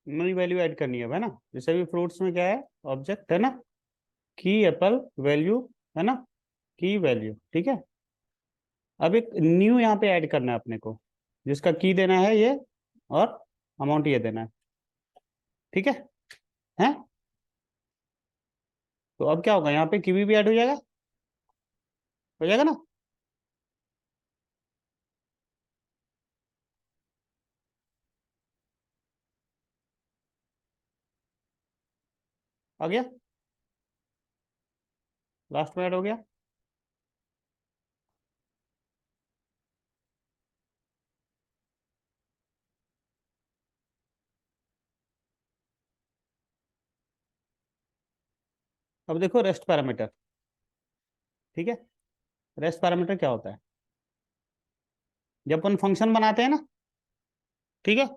नई value add करनी है ना। जैसे भी फ्रूट्स में क्या है, ऑब्जेक्ट है ना, की एप्पल वैल्यू, है ना, की वैल्यू, ठीक है। अब एक न्यू यहाँ पे ऐड करना है अपने को, जिसका की देना है ये, और अमाउंट ये देना है, ठीक है। हैं? तो अब क्या होगा, यहाँ पे कीवी भी ऐड हो जाएगा ना। आ गया, लास्ट में ऐड हो गया। अब देखो रेस्ट पैरामीटर, ठीक है। रेस्ट पैरामीटर क्या होता है, जब अपन फंक्शन बनाते हैं ना, ठीक है।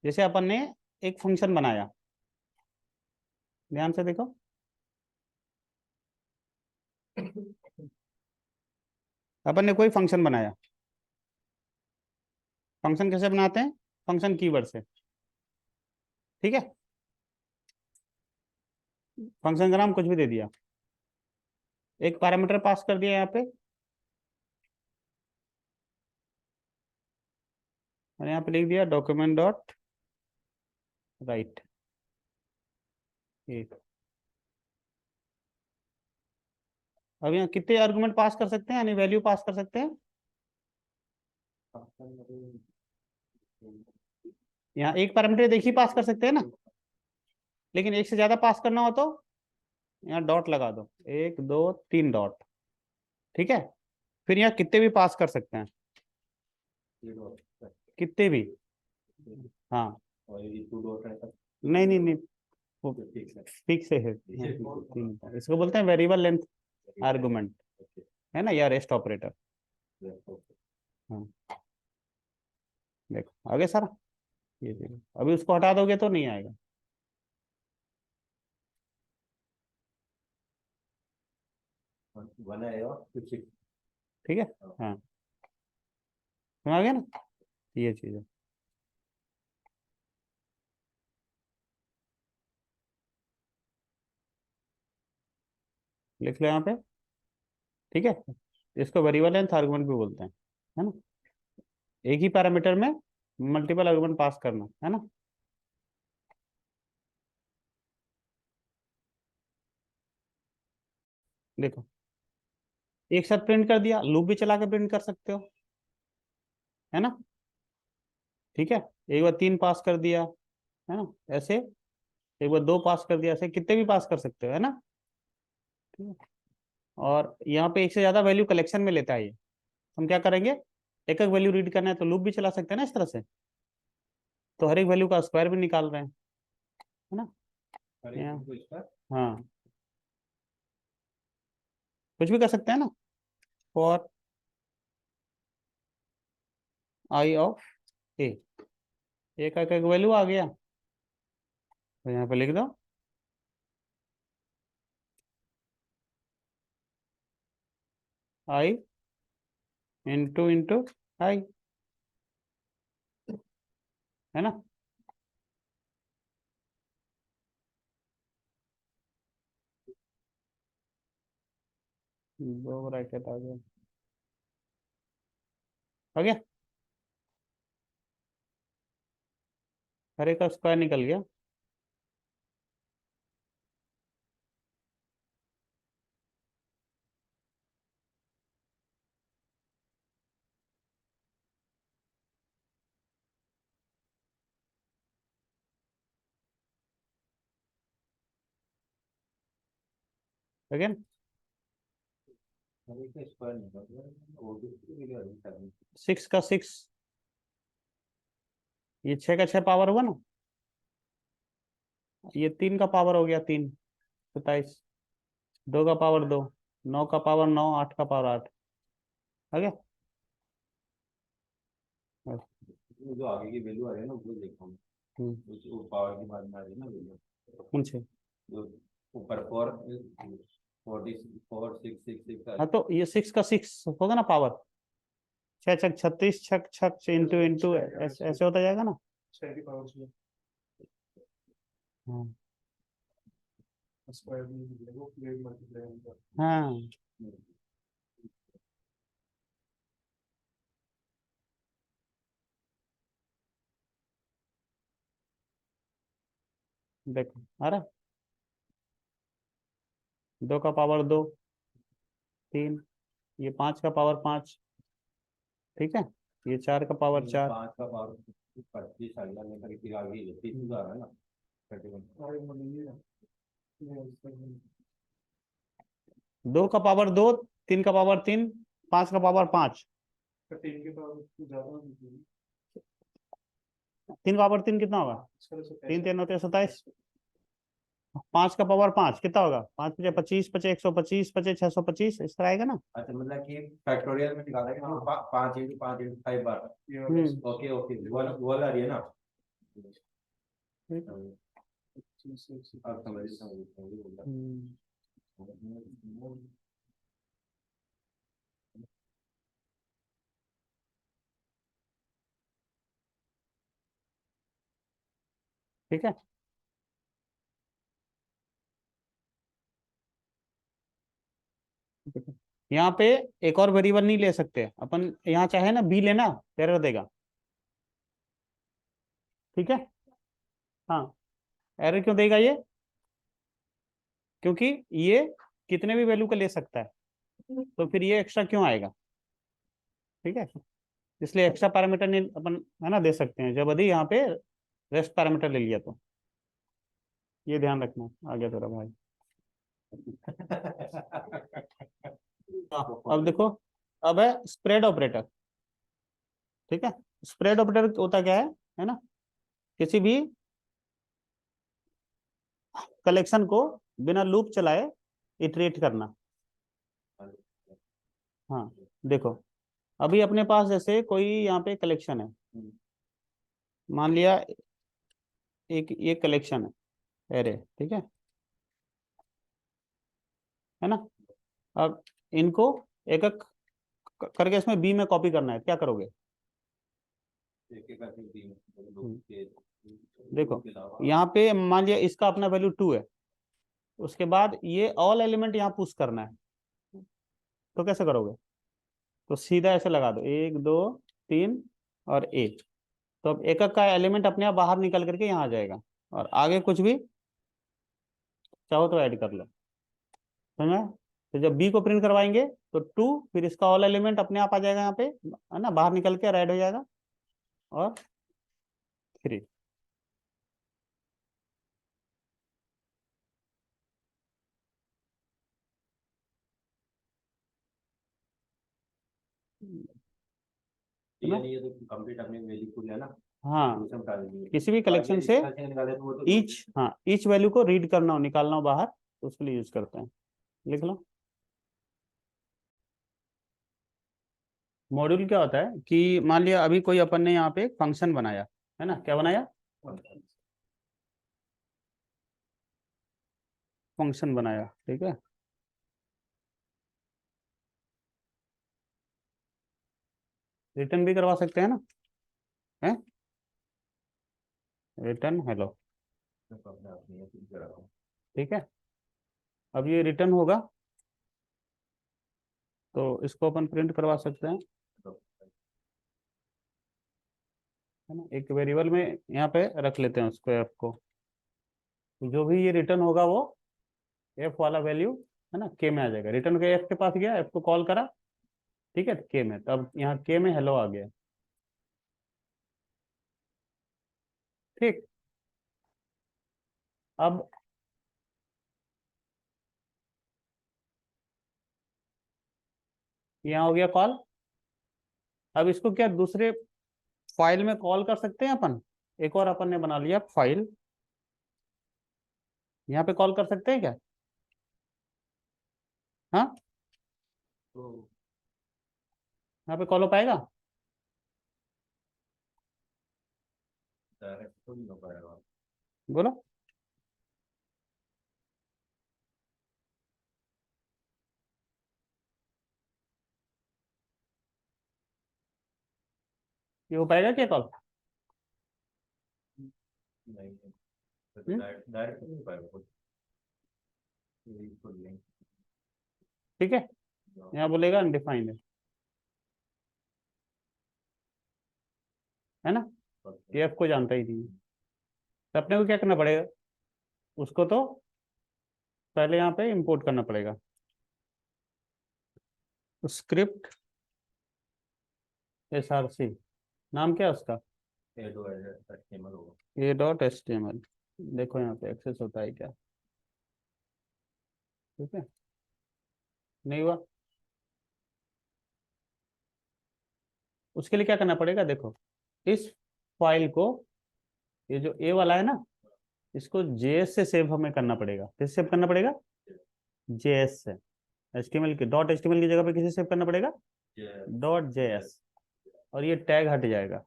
जैसे अपन ने एक फंक्शन बनाया, ध्यान से देखो। अपन ने कोई फंक्शन बनाया, फंक्शन कैसे बनाते हैं, फंक्शन कीवर्ड से, ठीक है। फंक्शन का नाम कुछ भी दे दिया, एक पैरामीटर पास कर दिया यहाँ पे, और यहाँ पे लिख दिया डॉक्यूमेंट डॉट राइट। अब यहाँ कितने आर्गुमेंट पास कर सकते हैं, यानी वैल्यू पास कर सकते हैं। यहाँ एक पैरामीटर देखिए पास कर सकते हैं ना, लेकिन एक से ज्यादा पास करना हो तो यहाँ डॉट लगा दो, एक दो तीन डॉट, ठीक है। फिर यहाँ कितने भी पास कर सकते हैं, कितने भी। हाँ, नहीं नहीं नहीं, वो फिक्स है, इसको बोलते हैं वेरिएबल लेंथ आर्गुमेंट, है ना, या रेस्ट ऑपरेटर। हाँ, देखो आगे सारा, ये देखो अभी उसको हटा दोगे तो नहीं आएगा। ठीक है। हाँ, समझ आ गया ना, ये चीज है। लिख लो यहाँ पे, ठीक है। इसको वेरिएबल लेंथ आर्गुमेंट भी बोलते हैं, है ना। एक ही पैरामीटर में मल्टीपल आर्गुमेंट पास करना, है ना। देखो एक साथ प्रिंट कर दिया, लूप भी चला के प्रिंट कर सकते हो, है ना, ठीक है। एक बार तीन पास कर दिया, है ना, ऐसे एक बार दो पास कर दिया, ऐसे कितने भी पास कर सकते हो, है ना। ठीक है? और यहाँ पे एक से ज्यादा वैल्यू कलेक्शन में लेता है ये, हम क्या करेंगे, एक एक वैल्यू रीड करना है तो लूप भी चला सकते हैं ना इस तरह से, तो हर एक वैल्यू का स्क्वायर भी निकाल रहे हैं, है ना। हाँ, कुछ भी कर सकते हैं ना, फॉर आई ऑफ ए, एक एक वैल्यू आ गया, तो यहाँ पे लिख दो आई इंटू इंटू आई, है ना। दो ब्रैकेट आ गया, आ गया, हर एक का स्क्वायर निकल गया। अगेन सिक्स का सिक्स, ये छः का छः पावर हुआ ना, ये तीन का पावर हो गया तीन, 27, दो का पावर दो, नौ का पावर नौ, आठ का पावर आठ, आ गया। जो आगे की वैल्यू आ रही है ना वो देखो, वो पावर की बात में आ रही है ना वैल्यू, कौन से जो ऊपर फोर, 4 6 6 6, हाँ तो ये सिक्स का सिक्स होगा ना पावर, छः छक 36, छक छक इंटू इंटू ऐसे ऐसे होता जाएगा ना। हाँ हाँ देखो आ रहा, 2 का पावर 2, 3, ये 5 का पावर 5, ठीक है, ये 4 का पावर 4। 5 का पावर 25 आ गया, नहीं तो किसी आगे 30 है ना। 31। 2 का पावर 2, 3 का पावर 3, 5 का पावर 5। 3 का पावर 3 कितना होगा? 3 3 होते 27। 5 का पावर 5 कितना होगा? 5 5 25, 25 125, 25 625, इस तरह आएगा ना। अच्छा, मतलब कि फैक्टोरियल में निकाला है कि 5 × 5 × 5 बार। ओके ओके, वो वाला आ रही है ना। अब समझ बोल रहा। ठीक है, यहाँ पे एक और वेरिएबल नहीं ले सकते अपन, यहाँ चाहे ना बी लेना, एरर देगा। ठीक है, हाँ, एरर क्यों देगा ये? क्योंकि ये कितने भी वैल्यू का ले सकता है, तो फिर ये एक्स्ट्रा क्यों आएगा? ठीक है, इसलिए एक्स्ट्रा पैरामीटर नहीं अपन है ना दे सकते हैं जब यदि यहाँ पे रेस्ट पैरामीटर ले लिया तो। ये ध्यान रखना, आ गया तेरा भाई। हाँ, अब देखो, अब है स्प्रेड ऑपरेटर। ठीक है, स्प्रेड ऑपरेटर होता क्या है ना, किसी भी कलेक्शन को बिना लूप चलाए इटरेट करना। हाँ, देखो, अभी अपने पास जैसे कोई यहाँ पे कलेक्शन है, मान लिया एक ये कलेक्शन है एरे, ठीक है ना। अब इनको एक एक करके इसमें बी में कॉपी करना है, क्या करोगे? देखो, यहाँ पे मान लिया इसका अपना वैल्यू 2 है, उसके बाद ये ऑल एलिमेंट यहाँ पुश करना है, तो कैसे करोगे? तो सीधा ऐसे लगा दो, 1 2 3 और 1। तो अब एक एक का एलिमेंट अपने आप बाहर निकल करके यहाँ आ जाएगा, और आगे कुछ भी चाहो तो ऐड कर लो, समझ में? तो जब बी को प्रिंट करवाएंगे तो 2, फिर इसका ऑल एलिमेंट अपने आप आ जाएगा यहाँ पे, है ना, बाहर निकल के ऐड हो जाएगा, और 3। यानी ये तो कंप्लीट अपने वैल्यू को है ना। हाँ, तो किसी भी कलेक्शन से निकाले तो वो तो ईच, हाँ, ईच वैल्यू को रीड करना हो, निकालना हो बाहर, तो उसके लिए यूज करते हैं। लिख लो। मॉड्यूल क्या होता है कि मान लिया अभी कोई अपन ने यहाँ पे एक फंक्शन बनाया, है ना, क्या बनाया? फंक्शन बनाया, ठीक है। रिटर्न भी करवा सकते हैं ना, है, रिटर्न हेलो, अपने आप नहीं है, कुछ करा रहा हूँ। ठीक है। अब ये रिटर्न होगा, तो इसको अपन प्रिंट करवा सकते हैं, तो है ना, एक वेरिएबल में यहाँ पे रख लेते हैं उसको, एफ को। जो भी ये रिटर्न होगा वो एफ वाला वैल्यू, है ना, के में आ जाएगा। रिटर्न के एफ के पास गया, एफ को कॉल करा, ठीक है, के में, तब यहाँ के में हेलो आ गया। ठीक, अब यहाँ हो गया कॉल। अब इसको क्या दूसरे फाइल में कॉल कर सकते हैं अपन? एक और अपन ने बना लिया फाइल, यहाँ पे कॉल कर सकते हैं क्या? हाँ, तो यहाँ पे कॉल हो पाएगा? डायरेक्ट तो नहीं हो पाएगा। बोलो। ये हो पाएगा क्या कॉल? नहीं, डायरेक्ट नहीं पाएगा कुछ, लिंक। ठीक है, यहाँ बोलेगा अनडिफाइंड है ना, ये एफ को जानता ही नहीं है। तो अपने को क्या करना पड़ेगा, उसको तो पहले यहाँ पे इंपोर्ट करना पड़ेगा। स्क्रिप्ट SRC, नाम क्या है उसका, a.html। देखो यहाँ पे एक्सेस होता है क्या, ठीक है, नहीं हुआ। उसके लिए क्या करना पड़ेगा, देखो इस फाइल को, ये जो ए वाला है ना, इसको JS से सेव हमें करना पड़ेगा। किससे सेव करना पड़ेगा, JS से। HTML के डॉट HTML की जगह पे किसे सेव करना पड़ेगा, .js, और ये टैग हट जाएगा,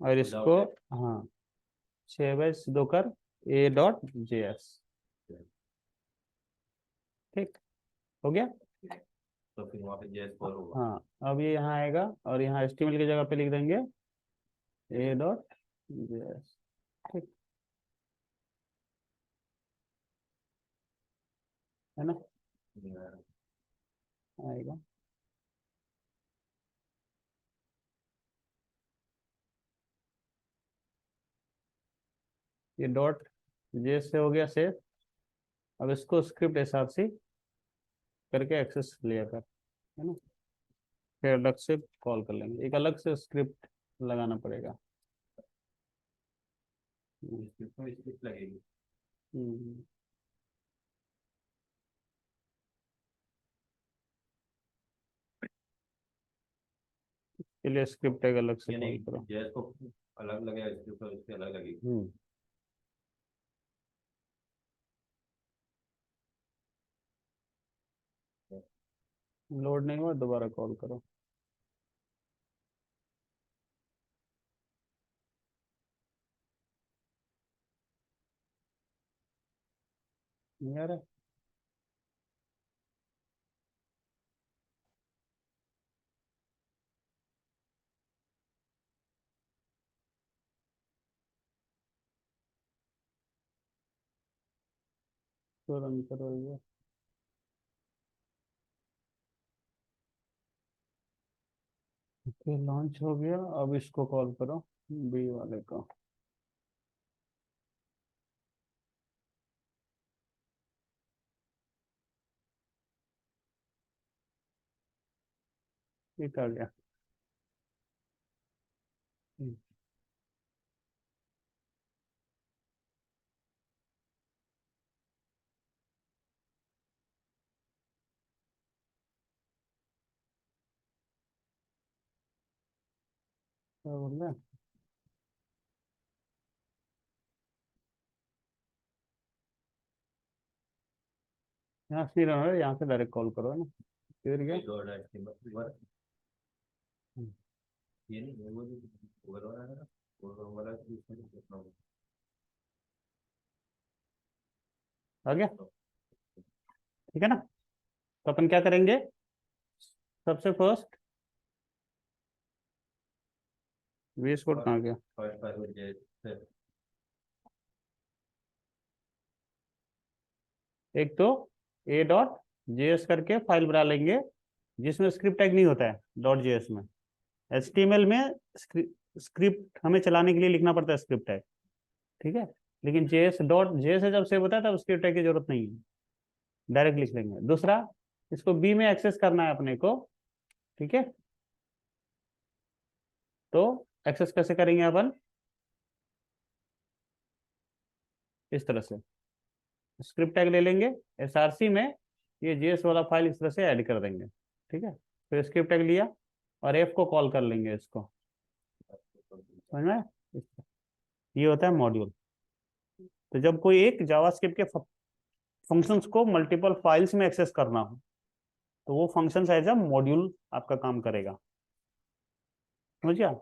और इसको हाँ सेव एज दो कर a.js। ठीक हो गया। तो फिर वहाँ पे जेएस कॉल होगा। हाँ अब ये यहाँ आएगा और यहाँ HTML की जगह पे लिख देंगे a.js। ठीक है ना, आएगा। ये .js से हो गया सेव। अब इसको स्क्रिप्ट SRC करके एक्सेस लिया कर, है ना, फिर अलग से कॉल कर लेंगे, एक अलग से स्क्रिप्ट लगाना पड़ेगा। स्क्रिप्ट लगेगी। हम्म, के लिए स्क्रिप्ट एक अलग से ये कॉल नहीं, करो। जेएस को अलग लगेगा, स्क्रिप्ट और इसके अलग लगेगी। लोड नहीं हुआ, दोबारा कॉल करो। नहीं आ रहा, तो रन करो ये। ओके लॉन्च हो गया, अब इसको कॉल करो, बी वाले को। ठीक आ गया। क्या बोल रहा है, यहाँ से नहीं रहना, यहाँ से डायरेक्ट कॉल करो, है ना, फिर गया। ये नहीं वो जो गूगल वाला है ना, गूगल वाला तो इसमें नहीं देखना होगा। आ गया, ठीक है ना। तो अपन क्या करेंगे, सबसे फर्स्ट VS कोड कहाँ गया, फर्स्ट फाइल जेएस एक तो a.js करके फाइल बना लेंगे जिसमें स्क्रिप्ट टैग नहीं होता है .js में। HTML में स्क्रिप्ट हमें चलाने के लिए लिखना पड़ता है स्क्रिप्ट टैग, ठीक है, लेकिन JS से जब सेव होता है तब स्क्रिप्ट टैग की जरूरत नहीं है, डायरेक्ट लिख लेंगे। दूसरा, इसको बी में एक्सेस करना है अपने को, ठीक है, तो एक्सेस कैसे करेंगे अपन, इस तरह से स्क्रिप्ट टैग ले लेंगे, SRC में ये JS वाला फाइल इस तरह से ऐड कर देंगे, ठीक है, फिर स्क्रिप्ट टैग लिया और F को कॉल कर लेंगे इसको, समझ में ये होता है मॉड्यूल। तो जब कोई एक जावास्क्रिप्ट के फंक्शंस को मल्टीपल फाइल्स में एक्सेस करना हो तो वो फंक्शन एज अ मॉड्यूल आपका काम करेगा, समझ गया।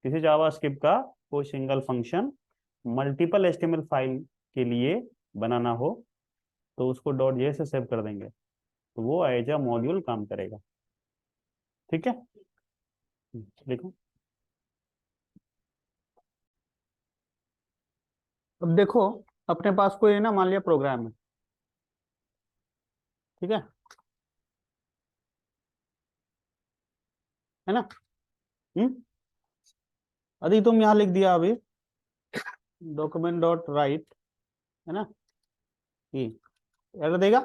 किसी जावास्क्रिप्ट का कोई single function multiple HTML file के लिए बनाना हो तो उसको .js से सेव कर देंगे तो वो एज अ मॉड्यूल काम करेगा, ठीक है। देखो अब देखो, अपने पास कोई है ना, मान लिया प्रोग्राम है, ठीक है ना। हम्म। अभी तुम यहाँ लिख दिया अभी डॉक्यूमेंट डॉट राइट, है ना, ये एरर देगा,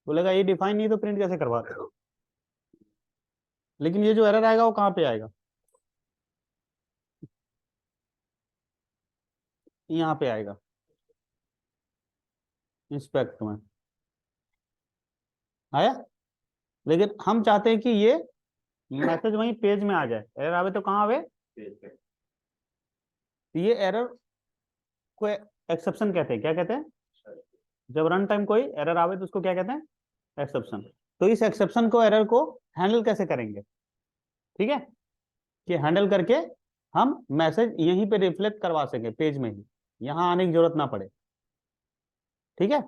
बोलेगा ये डिफाइन नहीं तो प्रिंट कैसे करवाते हो। लेकिन ये जो एरर आएगा वो कहाँ पे आएगा, यहाँ पे आएगा, इंस्पेक्ट में आया। लेकिन हम चाहते हैं कि ये मैसेज वहीं पेज में आ जाए, एरर आवे तो कहाँ आवे, ये एरर को एक्सेप्शन कहते हैं। क्या कहते हैं, जब रन टाइम कोई एरर आवे तो उसको क्या कहते हैं, एक्सेप्शन। तो इस एक्सेप्शन को, एरर को हैंडल कैसे करेंगे, ठीक है, कि हैंडल करके हम मैसेज यहीं पे रिफ्लेक्ट करवा सके पेज में ही, यहाँ आने की जरूरत ना पड़े, ठीक है।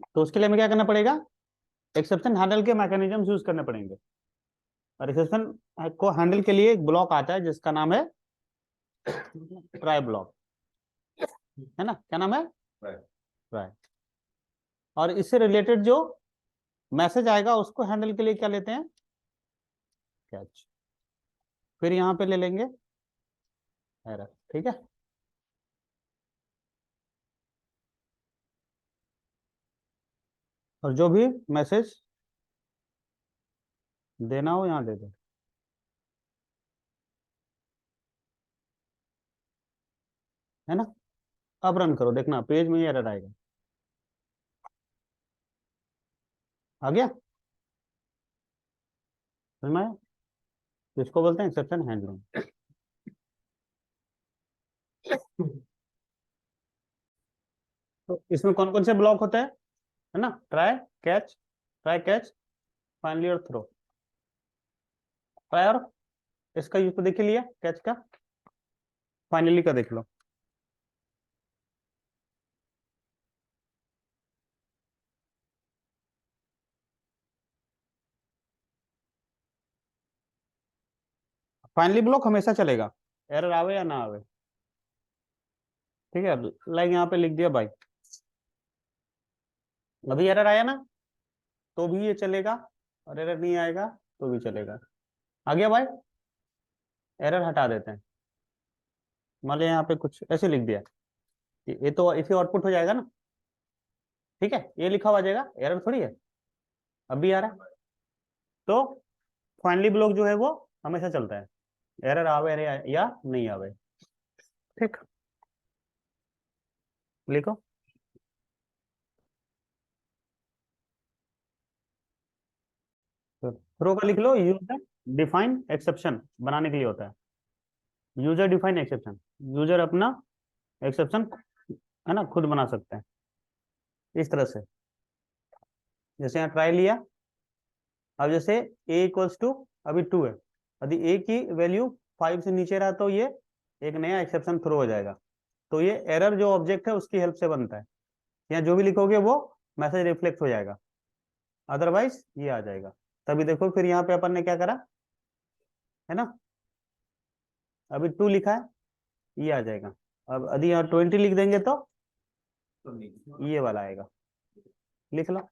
तो उसके लिए हमें क्या करना पड़ेगा, एक्सेप्शन हैंडल के मैकेनिज्म यूज करने पड़ेंगे। और एक्सेप्शन को हैंडल के लिए एक ब्लॉक आता है जिसका नाम है ट्राई ब्लॉक, है ना, क्या नाम है, ट्राई। और इससे रिलेटेड जो मैसेज आएगा उसको हैंडल के लिए क्या लेते हैं, कैच। फिर यहाँ पे ले लेंगे एरर, ठीक है। और जो भी मैसेज देना हो यहाँ दे दो, है ना। अब रन करो, देखना पेज में ही एरर आएगा। आ गया, समझ में आया? तो इसको बोलते हैं एक्सेप्शन हैंडलिंग। तो इसमें कौन कौन से ब्लॉक होते हैं, है ना, ट्राई कैच, फाइनली और थ्रो। ट्राई और इसका यूज तो देख ही लिया, कैच का, फाइनली का देख लो। फाइनली ब्लॉक हमेशा चलेगा, एरर आवे या ना आवे, ठीक है। लाइक यहाँ पे लिख दिया भाई, अभी एरर आया ना तो भी ये चलेगा, और एरर नहीं आएगा तो भी चलेगा। आ गया भाई, एरर हटा देते हैं। मान लिया यहाँ पे कुछ ऐसे लिख दिया, ये तो इसे आउटपुट हो जाएगा ना, ठीक है, ये लिखा हुआ आ जाएगा, एरर थोड़ी है, अभी आ रहा है। तो फाइनली ब्लॉक जो है वो हमेशा चलता है, एरर आवे या नहीं आवे, ठीक। लिखो, थ्रो का लिख लो, यूजर डिफाइन एक्सेप्शन बनाने के लिए होता है, यूजर डिफाइन एक्सेप्शन। यूजर अपना एक्सेप्शन, है ना, खुद बना सकते हैं इस तरह से। जैसे यहाँ ट्राई लिया, अब जैसे ए इक्वल्स टू अभी 2 है, यदि ए की वैल्यू 5 से नीचे रहा तो ये एक नया एक्सेप्शन थ्रो हो जाएगा। तो ये एरर जो ऑब्जेक्ट है उसकी हेल्प से बनता है, यहाँ जो भी लिखोगे वो मैसेज रिफ्लेक्ट हो जाएगा, अदरवाइज ये आ जाएगा। तभी देखो फिर यहाँ पे अपन ने क्या करा, है ना, अभी 2 लिखा है, ये आ जाएगा। अब यदि यहाँ 20 लिख देंगे तो ये वाला आएगा, लिख लो।